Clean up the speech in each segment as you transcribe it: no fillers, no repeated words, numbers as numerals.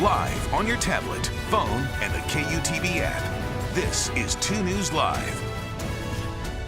live on your tablet, phone, and the KUTV app. This is 2 News Live.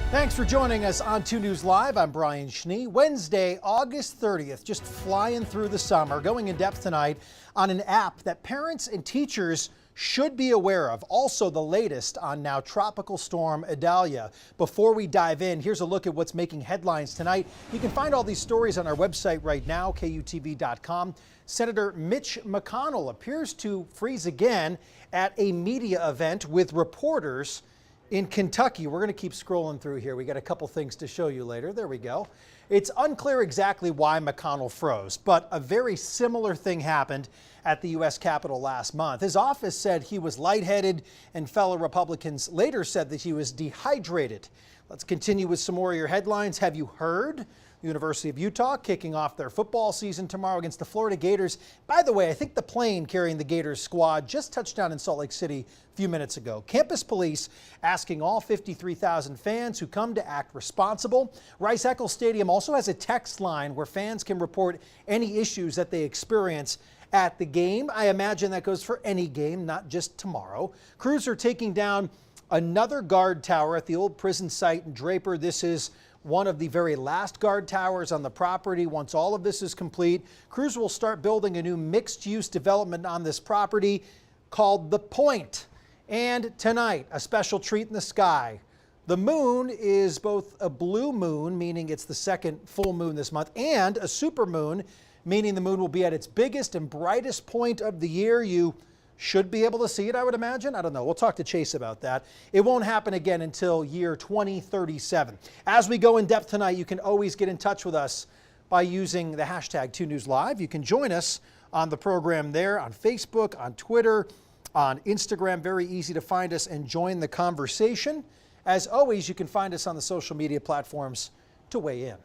Thanks for joining us on 2 News Live. I'm Brian Schnee. Wednesday, August 30th, just flying through the summer. Going in depth tonight on an app that parents and teachers should be aware of. Also the latest on now Tropical Storm Idalia. Before we dive in, here's a look at what's making headlines tonight. You can find all these stories on our website right now, KUTV.com. Senator Mitch McConnell appears to freeze again at a media event with reporters in Kentucky. We're going to keep scrolling through here. We got a couple things to show you later. There we go. It's unclear exactly why McConnell froze, but a very similar thing happened at the U.S. Capitol last month. His office said he was lightheaded, and fellow Republicans later said that he was dehydrated. Let's continue with some more of your headlines. Have you heard? The University of Utah kicking off their football season tomorrow against the Florida Gators. By the way, I think the plane carrying the Gators squad just touched down in Salt Lake City a few minutes ago. Campus police asking all 53,000 fans who come to act responsible. Rice-Eccles Stadium also has a text line where fans can report any issues that they experience at the game. I imagine that goes for any game, not just tomorrow. Crews are taking down another guard tower at the old prison site in Draper. This is one of the very last guard towers on the property. Once all of this is complete, crews will start building a new mixed-use development on this property called The Point. And tonight, a special treat in the sky. The moon is both a blue moon, meaning it's the second full moon this month, and a super moon, meaning the moon will be at its biggest and brightest point of the year. You should be able to see it, I would imagine. I don't know. We'll talk to Chase about that. It won't happen again until year 2037. As we go in depth tonight, you can always get in touch with us by using the hashtag 2NewsLive. You can join us on the program there, on Facebook, on Twitter, on Instagram. Very easy to find us and join the conversation. As always, you can find us on the social media platforms to weigh in.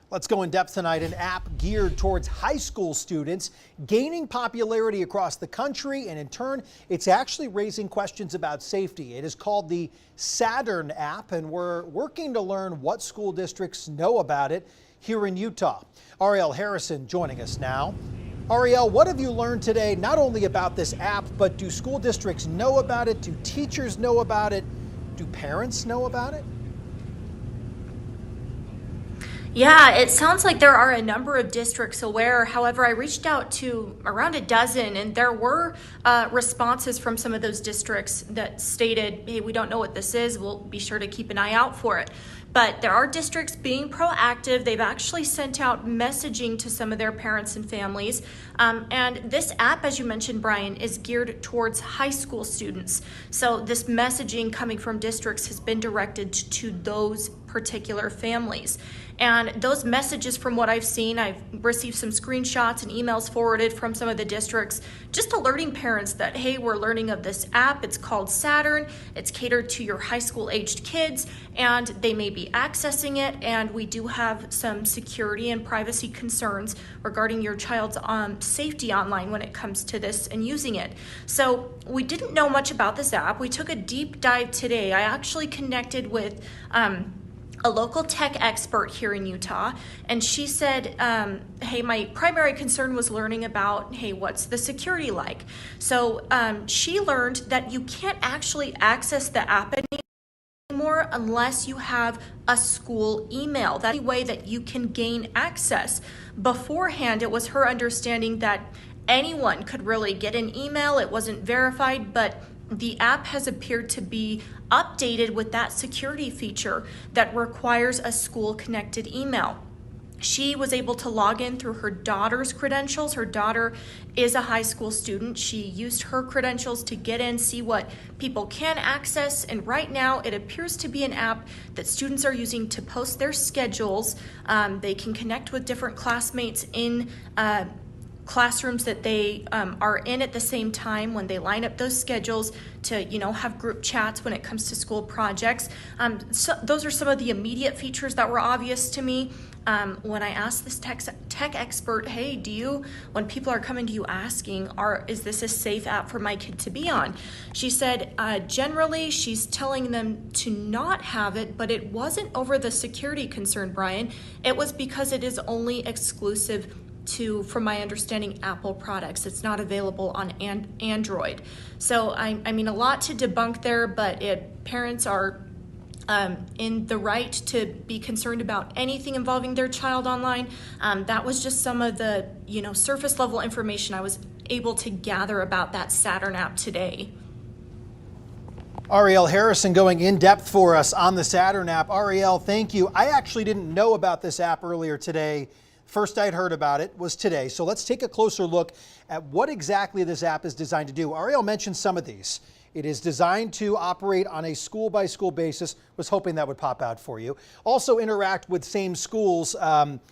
Let's go in depth tonight. An app geared towards high school students gaining popularity across the country, and in turn, it's actually raising questions about safety. It is called the Saturn app, and we're working to learn what school districts know about it here in Utah. Ariel Harrison joining us now. Ariel, what have you learned today, not only about this app, but do school districts know about it? Do teachers know about it? Do parents know about it? Yeah, it sounds like there are a number of districts aware. However, I reached out to around a dozen, and there were responses from some of those districts that stated, hey, we don't know what this is. We'll be sure to keep an eye out for it. But there are districts being proactive. They've actually sent out messaging to some of their parents and families. And this app, as you mentioned, Brian, is geared towards high school students. So this messaging coming from districts has been directed to those particular families. And those messages, from what I've seen, I've received some screenshots and emails forwarded from some of the districts, just alerting parents that, hey, we're learning of this app. It's called Saturn. It's catered to your high school aged kids, and they may be accessing it. And we do have some security and privacy concerns regarding your child's safety online when it comes to this and using it. So we didn't know much about this app. We took a deep dive today. I actually connected with a local tech expert here in Utah, and she said, hey, my primary concern was learning about, hey, what's the security like? So she learned that you can't actually access the app anymore unless you have a school email. That's the way that you can gain access. Beforehand, it was her understanding that anyone could really get an email. It wasn't verified, but the app has appeared to be updated with that security feature that requires a school-connected email. She was able to log in through her daughter's credentials. Her daughter is a high school student. She used her credentials to get in, see what people can access, and right now it appears to be an app that students are using to post their schedules. They can connect with different classmates in classrooms that they are in at the same time when they line up those schedules to, have group chats when it comes to school projects. So those are some of the immediate features that were obvious to me. When I asked this tech expert, hey, when people are coming to you asking, is this a safe app for my kid to be on? She said, generally she's telling them to not have it, but it wasn't over the security concern, Brian. It was because it is only exclusive from my understanding, Apple products. It's not available on Android. So I mean, a lot to debunk there, but parents are in the right to be concerned about anything involving their child online. That was just some of the surface level information I was able to gather about that Saturn app today. Ariel Harrison going in depth for us on the Saturn app. Ariel, thank you. I actually didn't know about this app earlier today. First I'd heard about it was today. So let's take a closer look at what exactly this app is designed to do. Ariel mentioned some of these. It is designed to operate on a school-by-school basis. Was hoping that would pop out for you. Also interact with same schools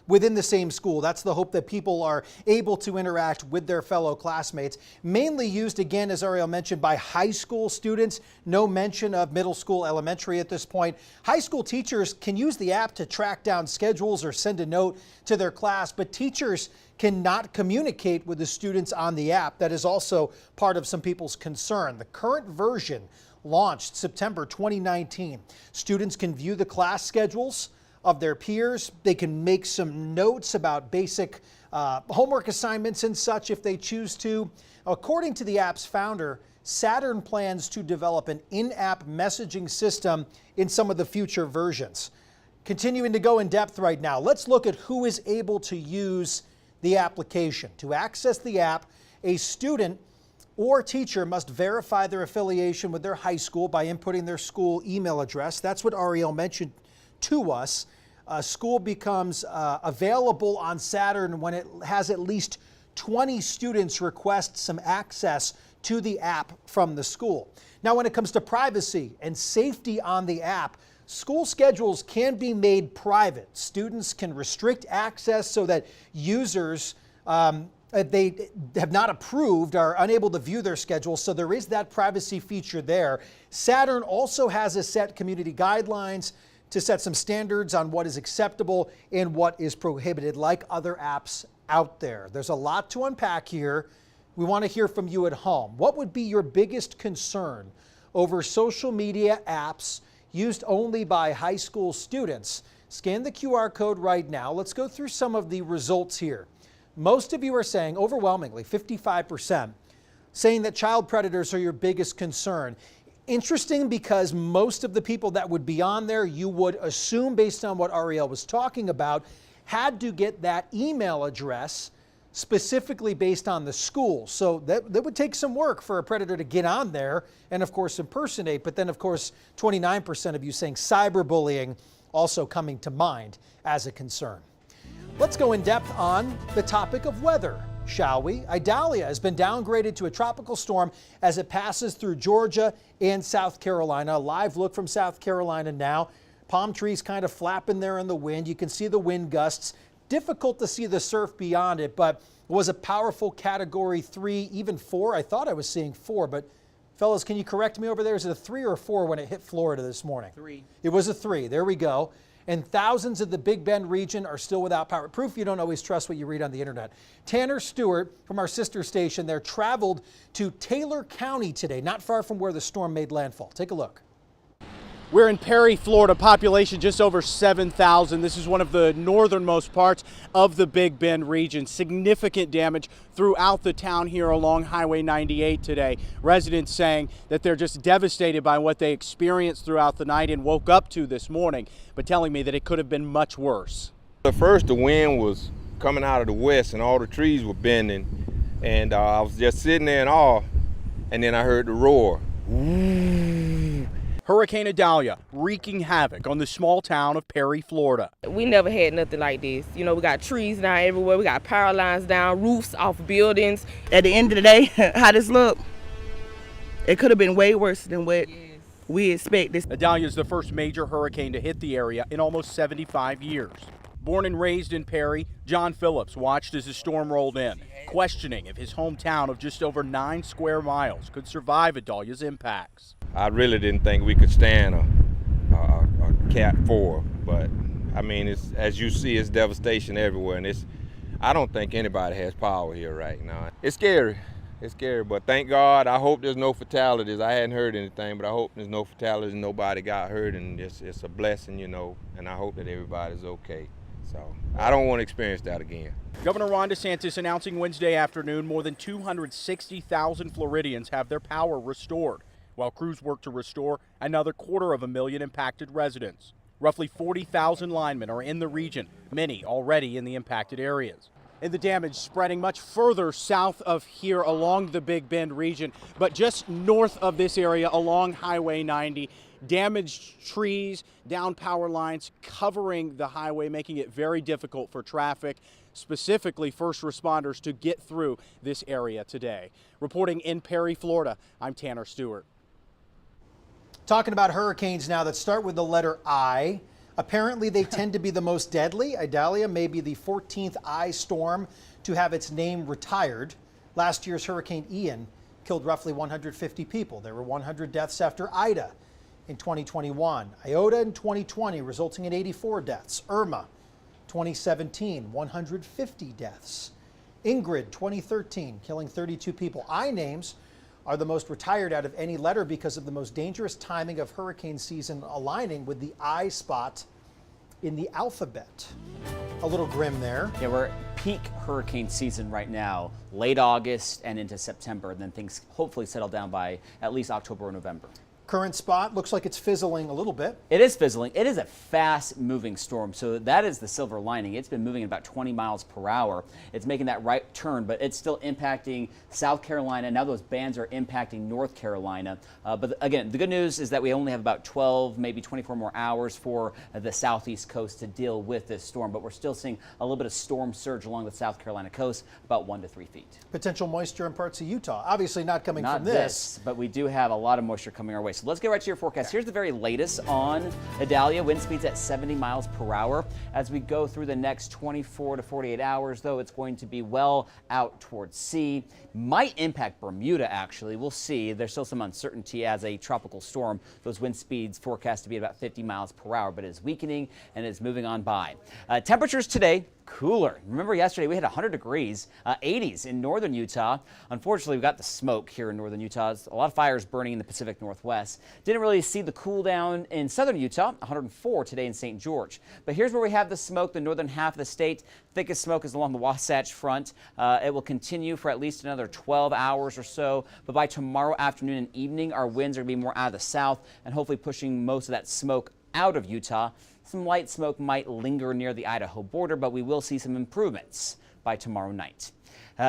within the same school. That's the hope, that people are able to interact with their fellow classmates. Mainly used, again, as Ariel mentioned, by high school students. No mention of middle school, elementary at this point. High school teachers can use the app to track down schedules or send a note to their class, but teachers cannot communicate with the students on the app. That is also part of some people's concern. The current version launched September 2019. Students can view the class schedules of their peers. They can make some notes about basic homework assignments and such if they choose to. According to the app's founder, Saturn plans to develop an in-app messaging system in some of the future versions. Continuing to go in depth right now, let's look at who is able to use the application. To access the app, a student or teacher must verify their affiliation with their high school by inputting their school email address. That's what Ariel mentioned to us. School becomes available on Saturn when it has at least 20 students request some access to the app from the school. Now, when it comes to privacy and safety on the app, school schedules can be made private. Students can restrict access so that users they have not approved are unable to view their schedules, so there is that privacy feature there. Saturn also has a set community guidelines to set some standards on what is acceptable and what is prohibited, like other apps out there. There's a lot to unpack here. We want to hear from you at home. What would be your biggest concern over social media apps used only by high school students? Scan the QR code right now. Let's go through some of the results here. Most of you are saying, overwhelmingly, 55%, saying that child predators are your biggest concern. Interesting, because most of the people that would be on there, you would assume, based on what Ariel was talking about, had to get that email address specifically based on the school. So that would take some work for a predator to get on there and, of course, impersonate. But then, of course, 29% of you saying cyberbullying also coming to mind as a concern. Let's go in depth on the topic of weather, shall we? Idalia has been downgraded to a tropical storm as it passes through Georgia and South Carolina. A live look from South Carolina now. Palm trees kind of flapping there in the wind. You can see the wind gusts. Difficult to see the surf beyond it, but it was a powerful Category 3, even 4. I thought I was seeing 4, but fellas, can you correct me over there? Is it a 3 or a 4 when it hit Florida this morning? 3. It was a 3. There we go. And thousands of the Big Bend region are still without power. Proof you don't always trust what you read on the internet. Tanner Stewart from our sister station there traveled to Taylor County today, not far from where the storm made landfall. Take a look. We're in Perry, Florida, population just over 7,000. This is one of the northernmost parts of the Big Bend region. Significant damage throughout the town here along Highway 98 today. Residents saying that they're just devastated by what they experienced throughout the night and woke up to this morning, but telling me that it could have been much worse. At first, the wind was coming out of the west and all the trees were bending, and I was just sitting there in awe, and then I heard the roar. Hurricane Idalia wreaking havoc on the small town of Perry, Florida. We never had nothing like this. You know, we got trees down everywhere. We got power lines down, roofs off buildings. At the end of the day, how this look, it could have been way worse than what we expected. Idalia is the first major hurricane to hit the area in almost 75 years. Born and raised in Perry, John Phillips watched as the storm rolled in, questioning if his hometown of just over 9 square miles could survive Idalia's impacts. I really didn't think we could stand a Cat 4, but I mean, it's, as you see, it's devastation everywhere, and I don't think anybody has power here right now. It's scary. It's scary, but thank God, I hope there's no fatalities. I hadn't heard anything, but I hope there's no fatalities and nobody got hurt, and it's a blessing, you know, and I hope that everybody's okay. So I don't want to experience that again. Governor Ron DeSantis announcing Wednesday afternoon more than 260,000 Floridians have their power restored, while crews work to restore another 250,000 impacted residents. Roughly 40,000 linemen are in the region, many already in the impacted areas. And the damage spreading much further south of here along the Big Bend region, but just north of this area along Highway 90. Damaged trees, down power lines covering the highway, making it very difficult for traffic, specifically first responders, to get through this area today. Reporting in Perry, Florida, I'm Tanner Stewart. Talking about hurricanes now that start with the letter I. Apparently, they tend to be the most deadly. Idalia may be the 14th I storm to have its name retired. Last year's Hurricane Ian killed roughly 150 people. There were 100 deaths after Ida in 2021. Iota in 2020, resulting in 84 deaths. Irma, 2017, 150 deaths. Ingrid, 2013, killing 32 people. I names are the most retired out of any letter because of the most dangerous timing of hurricane season aligning with the I spot in the alphabet. A little grim there. Yeah, we're peak hurricane season right now, late August and into September, and then things hopefully settle down by at least October or November. Current spot looks like it's fizzling a little bit. It is fizzling. It is a fast moving storm, so that is the silver lining. It's been moving at about 20 miles per hour. It's making that right turn, but it's still impacting South Carolina. Now those bands are impacting North Carolina. But again, the good news is that we only have about 12, maybe 24 more hours for the southeast coast to deal with this storm, but we're still seeing a little bit of storm surge along the South Carolina coast, about 1 to 3 feet. Potential moisture in parts of Utah. Obviously not coming Not from this. but we do have a lot of moisture coming our way. So let's get right to your forecast. Here's the very latest on Idalia. Wind speeds at 70 miles per hour. As we go through the next 24 to 48 hours, though, it's going to be well out towards sea. Might impact Bermuda, actually. We'll see. There's still some uncertainty as a tropical storm. Those wind speeds forecast to be about 50 miles per hour, but it is weakening and is moving on by. Temperatures today, cooler. Remember yesterday we hit 100 degrees, 80s in northern Utah. Unfortunately, we got the smoke here in northern Utah. A lot of fires burning in the Pacific Northwest. Didn't really see the cool down in southern Utah, 104 today in St. George. But here's where we have the smoke, the northern half of the state. Thickest smoke is along the Wasatch Front. It will continue for at least another 12 hours or so. But by tomorrow afternoon and evening, our winds are going to be more out of the south and hopefully pushing most of that smoke out of Utah. Some light smoke might linger near the Idaho border, but we will see some improvements by tomorrow night.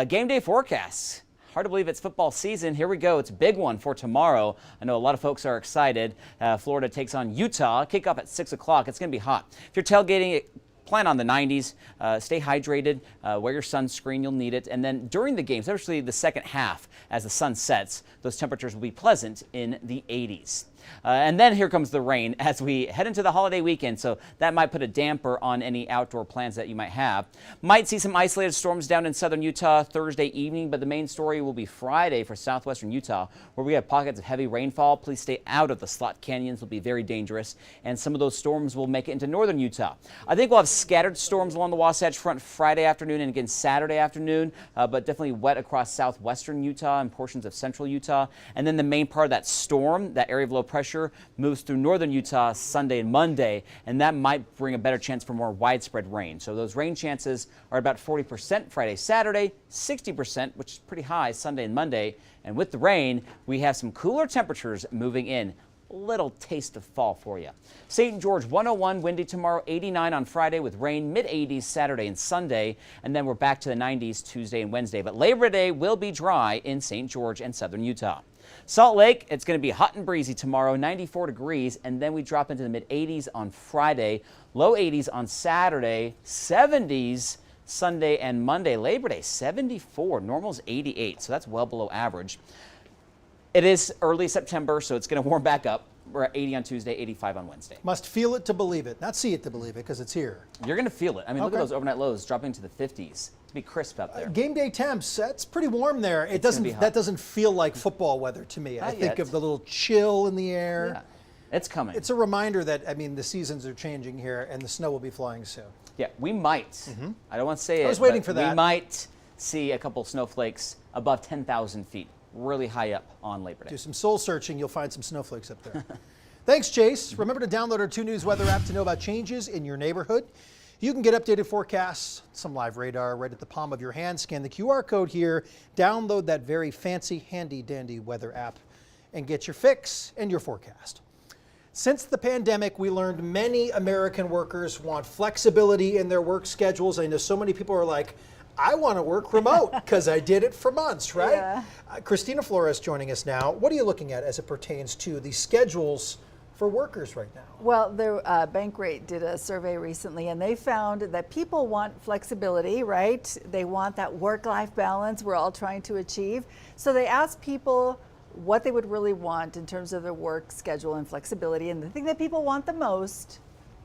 Game day forecasts. Hard to believe it's football season. Here we go. It's a big one for tomorrow. I know a lot of folks are excited. Florida takes on Utah. Kickoff at 6 o'clock. It's going to be hot. If you're tailgating, plan on the 90s. Stay hydrated. Wear your sunscreen. You'll need it. And then during the game, especially the second half, as the sun sets, those temperatures will be pleasant in the 80s. And then here comes the rain as we head into the holiday weekend, so that might put a damper on any outdoor plans that you might have. Might see some isolated storms down in southern Utah Thursday evening, but the main story will be Friday for southwestern Utah, where we have pockets of heavy rainfall. Please stay out of the slot canyons. Will be very dangerous, and some of those storms will make it into northern Utah. I think we'll have scattered storms along the Wasatch Front Friday afternoon and again Saturday afternoon, but definitely wet across southwestern Utah and portions of central Utah. And then the main part of that storm, that area of low pressure, moves through northern Utah Sunday and Monday, and that might bring a better chance for more widespread rain. So those rain chances are about 40% Friday, Saturday, 60%, which is pretty high, Sunday and Monday. And with the rain, we have some cooler temperatures moving in. A little taste of fall for you. St. George 101, windy tomorrow, 89 on Friday with rain, mid-80s Saturday and Sunday, and then we're back to the 90s Tuesday and Wednesday. But Labor Day will be dry in St. George and southern Utah. Salt Lake, it's going to be hot and breezy tomorrow, 94 degrees, and then we drop into the mid-80s on Friday, low 80s on Saturday, 70s Sunday and Monday. Labor Day, 74, normal is 88, so that's well below average. It is early September, so it's going to warm back up. We're at 80 on Tuesday, 85 on Wednesday. Must feel it to believe it, not see it to believe it, because it's here. You're going to feel it. I mean, look at those overnight lows dropping to the 50s. To be crisp up there. Game day temps, that's pretty warm there. That doesn't feel like football weather to me. I think of the little chill in the air. Yeah, it's coming. It's a reminder that, I mean, the seasons are changing here and the snow will be flying soon. Yeah, we might. I don't want to say it. I was waiting for that. We might see a couple snowflakes above 10,000 feet, really high up on Labor Day. Do some soul searching, you'll find some snowflakes up there. Thanks, Chase. Remember to download our 2 News weather app to know about changes in your neighborhood. You can get updated forecasts, some live radar right at the palm of your hand. Scan the QR code here, download that very fancy, handy-dandy weather app, and get your fix and your forecast. Since the pandemic, we learned many American workers want flexibility in their work schedules. I know so many people are like, I want to work remote because I did it for months, right? Yeah. Christina Flores joining us now. What are you looking at as it pertains to the schedules for workers right now? Well, the Bankrate did a survey recently, and they found that people want flexibility, right? They want that work-life balance we're all trying to achieve. So they asked people what they would really want in terms of their work schedule and flexibility. And the thing that people want the most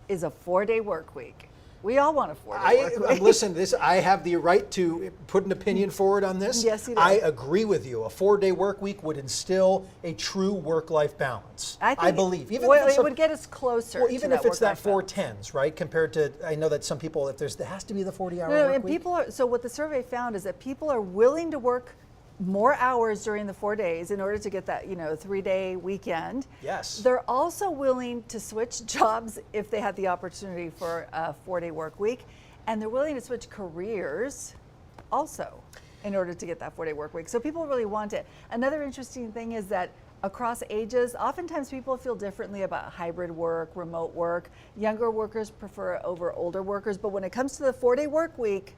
is a 4-day work week. We all want a 4-day work week. Listen, I have the right to put an opinion forward on this. Yes, you do. I agree with you. A 4-day work week would instill a true work-life balance. I believe. Even it would get us closer. Well, even to if it's that work-life 4/10s, right? Compared to, I know that some people, there has to be the 40-hour No, work and week. people are, so what the survey found is that people are willing to work more hours during the 4 days in order to get that, 3-day weekend. Yes. They're also willing to switch jobs if they had the opportunity for a 4-day work week. And they're willing to switch careers also in order to get that 4-day work week. So people really want it. Another interesting thing is that across ages, oftentimes people feel differently about hybrid work, remote work. Younger workers prefer over older workers. But when it comes to the 4-day work week,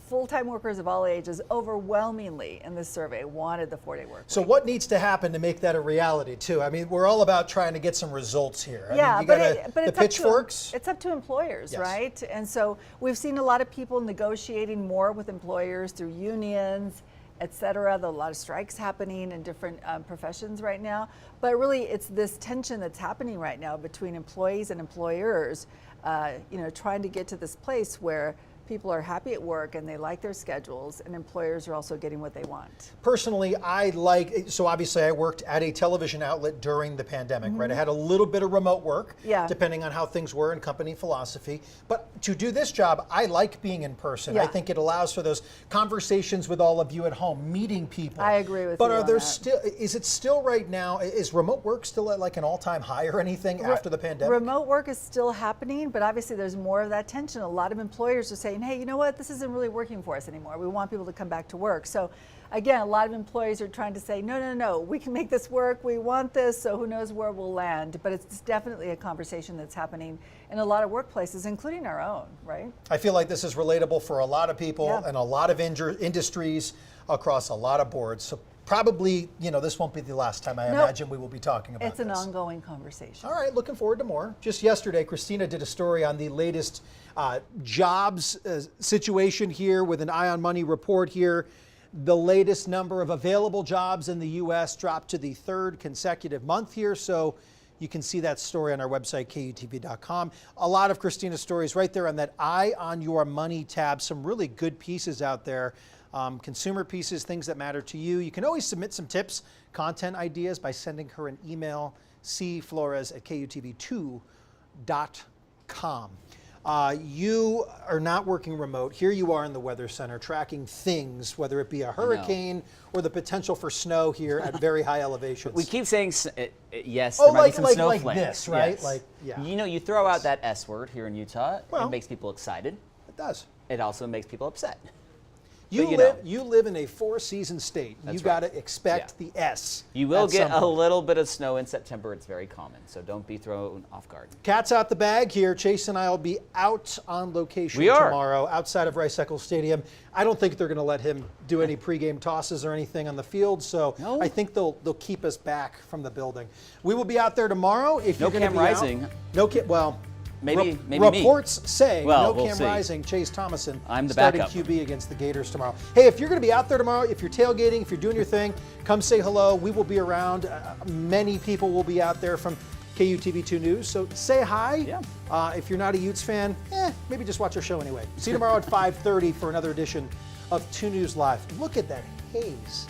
full-time workers of all ages overwhelmingly in this survey wanted the 4-day work week. So what needs to happen to make that a reality too? I mean, we're all about trying to get some results here. I Yeah, mean, but the it's pitchforks. It's up to employers, Yes. right? And so we've seen a lot of people negotiating more with employers through unions, et cetera. There are a lot of strikes happening in different professions right now. But really, it's this tension that's happening right now between employees and employers, trying to get to this place where people are happy at work and they like their schedules, and employers are also getting what they want. Personally, so obviously I worked at a television outlet during the pandemic, right? I had a little bit of remote work, Yeah. depending on how things were in company philosophy. But to do this job, I like being in person. Yeah. I think it allows for those conversations with all of you at home, meeting people. I agree with but you are on there that. is it still right now, is remote work still at like an all-time high or anything after the pandemic? Remote work is still happening, but obviously there's more of that tension. A lot of employers are saying, hey, you know what, this isn't really working for us anymore. We want people to come back to work. So again, a lot of employees are trying to say, no, we can make this work. We want this, so who knows where we'll land. But it's definitely a conversation that's happening in a lot of workplaces, including our own, right? I feel like this is relatable for a lot of people Yeah. and a lot of industries across a lot of boards. So probably, this won't be the last time I No. imagine we will be talking about It's an this. ongoing conversation. All right, looking forward to more. Just yesterday, Christina did a story on the latest jobs situation here with an Eye on Money report here. The latest number of available jobs in the U.S. dropped to the 3rd consecutive month here. So you can see that story on our website, KUTV.com. A lot of Christina's stories right there on that Eye on Your Money tab. Some really good pieces out there. Consumer pieces, things that matter to you. You can always submit some tips, content ideas by sending her an email, cflores@KUTV2.com. You are not working remote. Here you are in the Weather Center tracking things, whether it be a hurricane or the potential for snow here at very high elevations. We keep saying yes, Oh, there might like- be some like snowflakes. this, right? Yes. Like, yeah. You throw out that S word here in Utah, Well, it makes people excited. It does. It also makes people upset. You But, live in a 4-season state. That's You got right. to expect Yeah. the S. You will at get some a point. little bit of snow in September. It's very common, so don't be thrown off guard. Cat's out the bag here. Chase and I will be out on location We are. tomorrow outside of Rice-Eccles Stadium. I don't think they're going to let him do any pregame tosses or anything on the field, so No. I think they'll keep us back from the building. We will be out there tomorrow. If No you're going to Cam be Rising. out, no Cam. Well, Maybe me. reports say Well, no we'll Cam see. Rising. Chase Thomason I'm the starting backup. QB against the Gators tomorrow. Hey, if you're going to be out there tomorrow, if you're tailgating, if you're doing your thing, come say hello. We will be around. Many people will be out there from KUTV2 News, so say hi. Yeah. If you're not a Utes fan, maybe just watch our show anyway. See you tomorrow at 5:30 for another edition of 2 News Live. Look at that haze.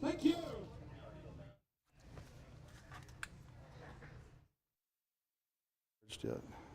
Thank you. Yet.